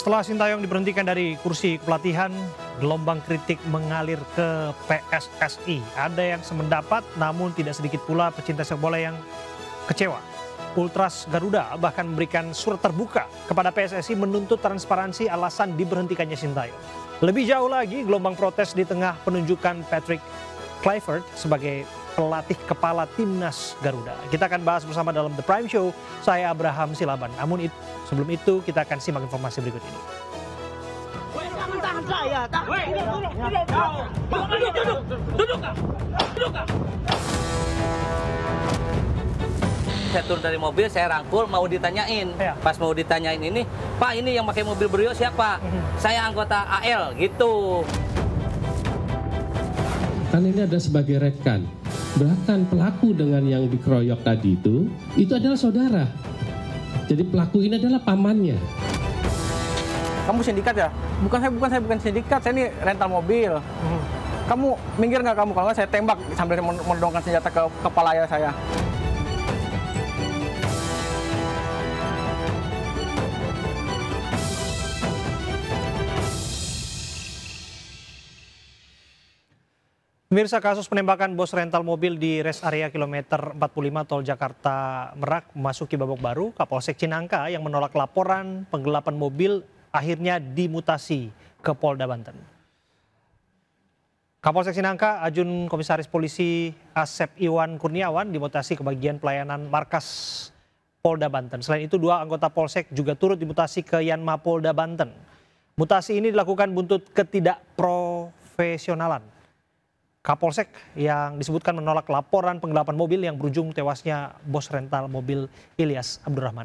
Setelah Sintayong diberhentikan dari kursi kepelatihan, gelombang kritik mengalir ke PSSI. Ada yang sependapat, namun tidak sedikit pula pecinta sepak bola yang kecewa. Ultras Garuda bahkan memberikan surat terbuka kepada PSSI menuntut transparansi alasan diberhentikannya Sintayong. Lebih jauh lagi, gelombang protes di tengah penunjukan Patrick Kluivert sebagai pelatih kepala timnas Garuda. Kita akan bahas bersama dalam The Prime Show. Saya Abraham Silaban. Namun sebelum itu kita akan simak informasi berikut ini. Saya turun dari mobil, saya rangkul, mau ditanyain. Ya. Pas mau ditanyain ini, Pak ini yang pakai mobil Brio siapa? Saya anggota AL, gitu. Kan ini ada sebagai rekan. Bahkan pelaku dengan yang dikeroyok tadi itu adalah saudara. Jadi pelaku ini adalah pamannya. Kamu sindikat ya? Bukan saya sindikat, saya ini rental mobil. Kamu minggir nggak kamu? Kalau nggak saya tembak sambil mendongkan senjata ke kepala ayah saya. Pemirsa, kasus penembakan bos rental mobil di rest area kilometer 45 tol Jakarta Merak memasuki babak baru. Kapolsek Cinangka yang menolak laporan penggelapan mobil akhirnya dimutasi ke Polda Banten. Kapolsek Cinangka, Ajun Komisaris Polisi Asep Iwan Kurniawan dimutasi ke bagian pelayanan markas Polda Banten. Selain itu, 2 anggota Polsek juga turut dimutasi ke Yanma Polda Banten. Mutasi ini dilakukan buntut ketidakprofesionalan Kapolsek yang disebutkan menolak laporan penggelapan mobil yang berujung tewasnya bos rental mobil Ilyas Abdurrahman.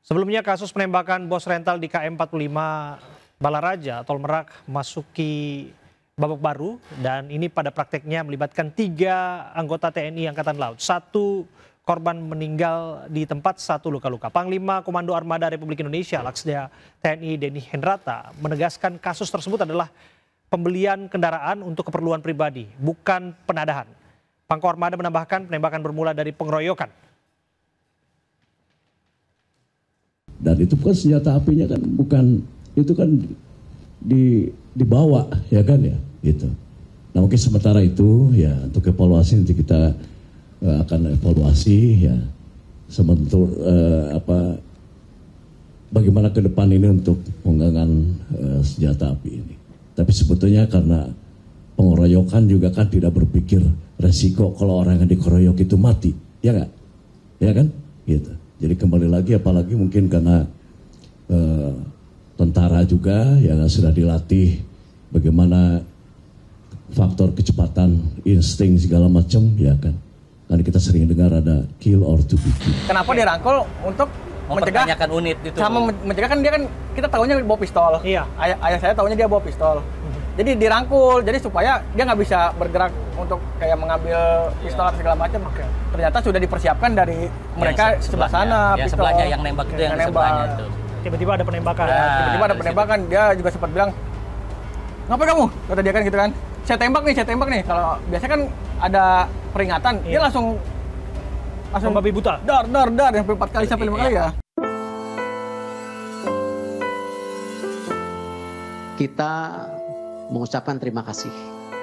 Sebelumnya kasus penembakan bos rental di KM 45 Balaraja, Tol Merak masuki babak baru dan ini pada prakteknya melibatkan 3 anggota TNI Angkatan Laut. 1 korban meninggal di tempat, 1 luka-luka. Panglima Komando Armada Republik Indonesia Laksda TNI Denny Hendrata menegaskan kasus tersebut adalah pembelian kendaraan untuk keperluan pribadi, bukan penadahan. Pangko Armada menambahkan penembakan bermula dari pengeroyokan. Dan itu kan senjata apinya kan bukan, itu kan dibawa ya kan ya, gitu. Nah mungkin sementara itu ya untuk evaluasi nanti kita akan evaluasi ya sebentar bagaimana ke depan ini untuk penggangan senjata api ini. Tapi sebetulnya karena pengeroyokan juga kan tidak berpikir resiko kalau orang yang dikeroyok itu mati, ya nggak? Ya kan? Gitu. Jadi kembali lagi, apalagi mungkin karena tentara juga yang sudah dilatih bagaimana faktor kecepatan, insting segala macam, ya kan? Kan kita sering dengar ada kill or to be killed. Kenapa dirangkul untuk mencegah unit itu. Sama mencegah kan dia kan kita tahunya bawa pistol. Iya. Ayah saya tahunya dia bawa pistol. Jadi dirangkul, jadi supaya dia nggak bisa bergerak untuk kayak mengambil pistol atau segala macam. Ternyata sudah dipersiapkan dari mereka sebelah sana. Yang sebelahnya yang nembak itu yang sebelahnya itu. Tiba-tiba ada penembakan. Tiba-tiba ada penembakan. Dia juga sempat bilang, ngapain kamu? Kata dia kan gitu kan. Saya tembak nih. Kalau biasanya kan ada peringatan, dia langsung babi buta. Dar sampai 4 kali sampai 5 kali ya. Kita mengucapkan terima kasih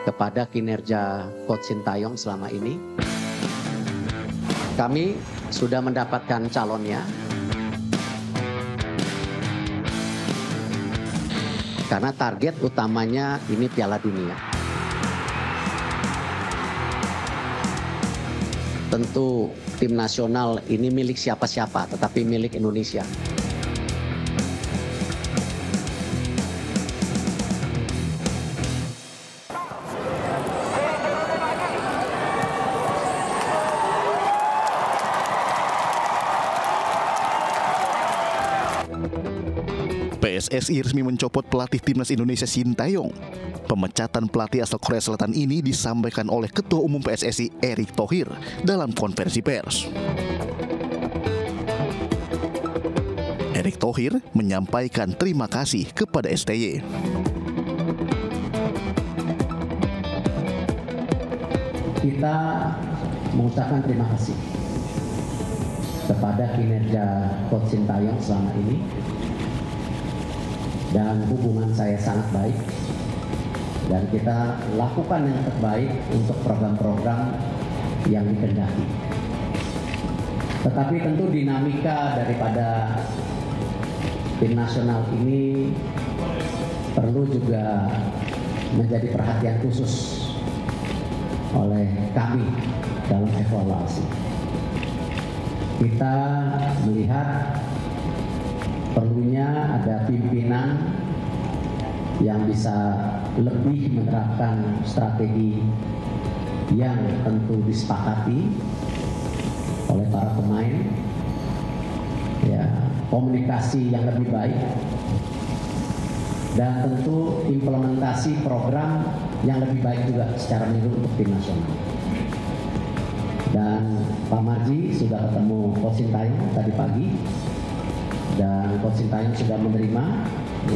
kepada kinerja Coach Sintayong selama ini. Kami sudah mendapatkan calonnya. Karena target utamanya ini Piala Dunia. Tentu tim nasional ini milik siapa-siapa, tetapi milik Indonesia. PSSI resmi mencopot pelatih timnas Indonesia Sintayong. Pemecatan pelatih asal Korea Selatan ini disampaikan oleh Ketua Umum PSSI Erick Thohir dalam konferensi pers. Erick Thohir menyampaikan terima kasih kepada STY. Kita mengucapkan terima kasih kepada kinerja Coach Sintayong selama ini. dan hubungan saya sangat baik. Dan kita lakukan yang terbaik untuk program-program yang dikehendaki. Tetapi tentu dinamika daripada tim nasional ini perlu juga menjadi perhatian khusus oleh kami dalam evaluasi. Kita melihat perlunya ada pimpinan yang bisa lebih menerapkan strategi yang tentu disepakati oleh para pemain, ya, komunikasi yang lebih baik, dan tentu implementasi program yang lebih baik juga secara menyeluruh untuk tim nasional. Dan Pak Marji sudah ketemu Coach Sintayong tadi pagi, dan Coach Sintayong sudah menerima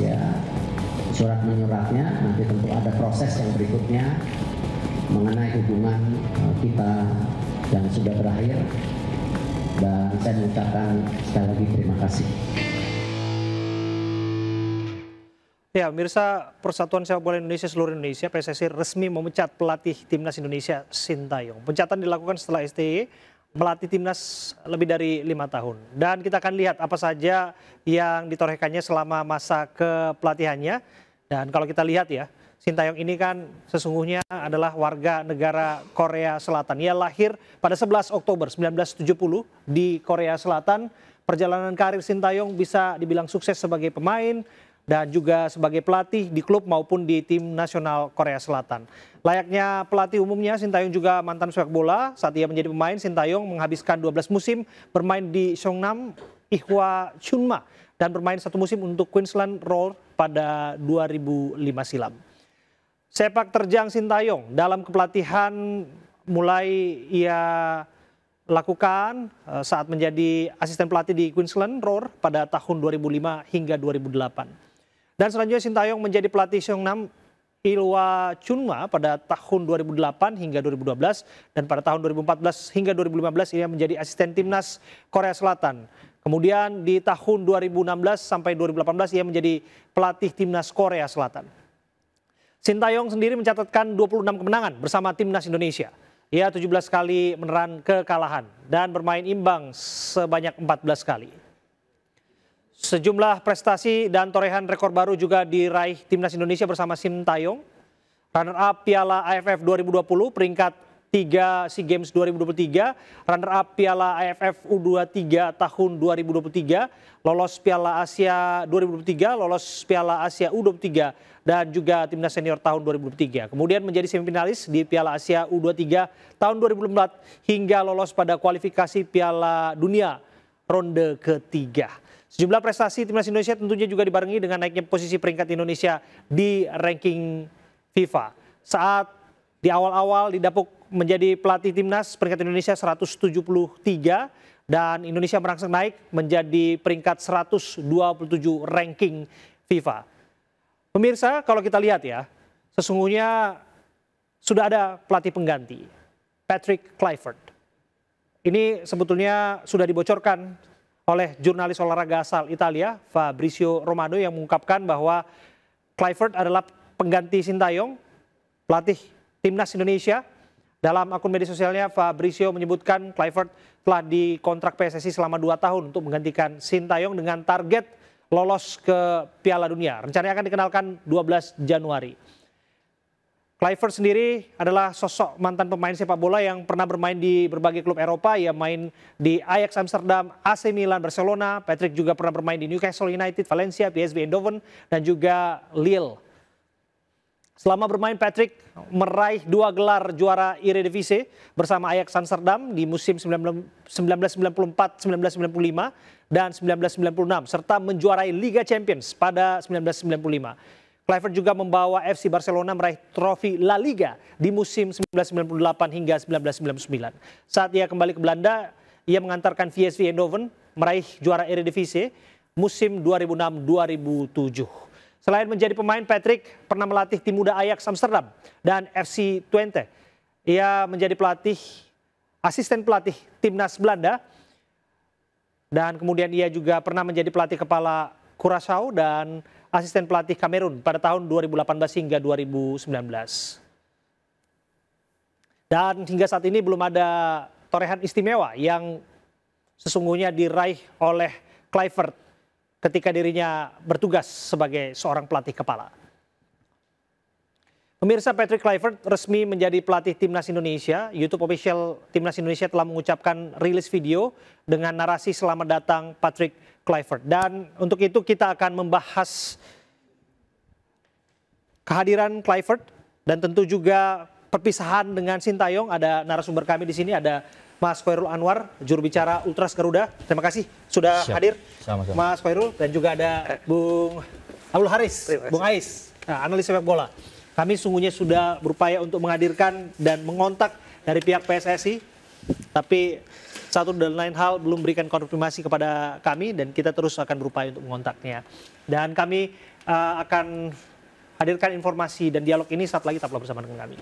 ya surat menyuratnya. Nanti tentu ada proses yang berikutnya mengenai hubungan kita yang sudah berakhir, dan saya mengucapkan sekali lagi terima kasih. Ya, pemirsa, Persatuan Sepak Bola Indonesia seluruh Indonesia (PSSI) resmi memecat pelatih Timnas Indonesia Sintayong. Pemecatan dilakukan setelah STY melatih timnas lebih dari 5 tahun. Dan kita akan lihat apa saja yang ditorehkannya selama masa kepelatihannya. Dan kalau kita lihat ya, Sintayong ini kan sesungguhnya adalah warga negara Korea Selatan. Ia lahir pada 11 Oktober 1970 di Korea Selatan. Perjalanan karir Sintayong bisa dibilang sukses sebagai pemain dan juga sebagai pelatih di klub maupun di tim nasional Korea Selatan. Layaknya pelatih umumnya, Sintayong juga mantan sepak bola. Saat ia menjadi pemain, Sintayong menghabiskan 12 musim bermain di Seongnam Ihwa Chunma dan bermain 1 musim untuk Queensland Roar pada 2005 silam. Sepak terjang Sintayong dalam kepelatihan mulai ia lakukan saat menjadi asisten pelatih di Queensland Roar pada tahun 2005 hingga 2008. Dan selanjutnya Sintayong menjadi pelatih Seongnam Ilhwa Chunma pada tahun 2008 hingga 2012, dan pada tahun 2014 hingga 2015 ia menjadi asisten timnas Korea Selatan. Kemudian di tahun 2016 sampai 2018 ia menjadi pelatih timnas Korea Selatan. Sintayong sendiri mencatatkan 26 kemenangan bersama timnas Indonesia. Ia 17 kali menelan kekalahan dan bermain imbang sebanyak 14 kali. Sejumlah prestasi dan torehan rekor baru juga diraih timnas Indonesia bersama Sintayong. Runner up Piala AFF 2020, peringkat 3 SEA Games 2023, runner up Piala AFF U23 tahun 2023, lolos Piala Asia 2023, lolos Piala Asia U23, dan juga timnas senior tahun 2023. Kemudian menjadi semifinalis di Piala Asia U23 tahun 2024 hingga lolos pada kualifikasi Piala Dunia ronde ketiga. Sejumlah prestasi timnas Indonesia tentunya juga dibarengi dengan naiknya posisi peringkat Indonesia di ranking FIFA. Saat di awal-awal didapuk menjadi pelatih timnas, peringkat Indonesia 173 dan Indonesia merangsek naik menjadi peringkat 127 ranking FIFA. Pemirsa, kalau kita lihat ya, sesungguhnya sudah ada pelatih pengganti, Patrick Kluivert. Ini sebetulnya sudah dibocorkan oleh jurnalis olahraga asal Italia, Fabrizio Romano, yang mengungkapkan bahwa Kluivert adalah pengganti Sintayong, pelatih timnas Indonesia. Dalam akun media sosialnya, Fabrizio menyebutkan Kluivert telah dikontrak PSSI selama 2 tahun untuk menggantikan Sintayong dengan target lolos ke Piala Dunia. Rencananya akan dikenalkan 12 Januari. Kluivert sendiri adalah sosok mantan pemain sepak bola yang pernah bermain di berbagai klub Eropa. Ia main di Ajax Amsterdam, AC Milan, Barcelona. Patrick juga pernah bermain di Newcastle United, Valencia, PSV Eindhoven, dan juga Lille. Selama bermain, Patrick meraih 2 gelar juara Eredivisie bersama Ajax Amsterdam di musim 1994-1995 dan 1996, serta menjuarai Liga Champions pada 1995. Kluivert juga membawa FC Barcelona meraih trofi La Liga di musim 1998 hingga 1999. Saat ia kembali ke Belanda, ia mengantarkan PSV Eindhoven meraih juara Eredivisie musim 2006-2007. Selain menjadi pemain, Patrick pernah melatih tim muda Ajax Amsterdam dan FC Twente. Ia menjadi asisten pelatih timnas Belanda, dan kemudian ia juga pernah menjadi pelatih kepala Curaçao dan asisten pelatih Kamerun pada tahun 2018 hingga 2019. Dan hingga saat ini belum ada torehan istimewa yang sesungguhnya diraih oleh Kluivert ketika dirinya bertugas sebagai seorang pelatih kepala. Pemirsa, Patrick Kluivert resmi menjadi pelatih Timnas Indonesia. YouTube official Timnas Indonesia telah mengucapkan rilis video dengan narasi selamat datang Patrick Kluivert. Dan untuk itu kita akan membahas kehadiran Kluivert dan tentu juga perpisahan dengan Sintayong. Ada narasumber kami di sini, ada Mas Khairul Anwar, juru bicara Ultras Garuda. Terima kasih sudah hadir, Mas Khairul, dan juga ada Bung Abdul Haris, Bung Ais, analis sepak bola. Kami sungguhnya sudah berupaya untuk menghadirkan dan mengontak dari pihak PSSI, tapi satu dan lain hal belum berikan konfirmasi kepada kami dan kita terus akan berupaya untuk mengontaknya. Dan kami akan hadirkan informasi dan dialog ini saat lagi, tetaplah bersama dengan kami.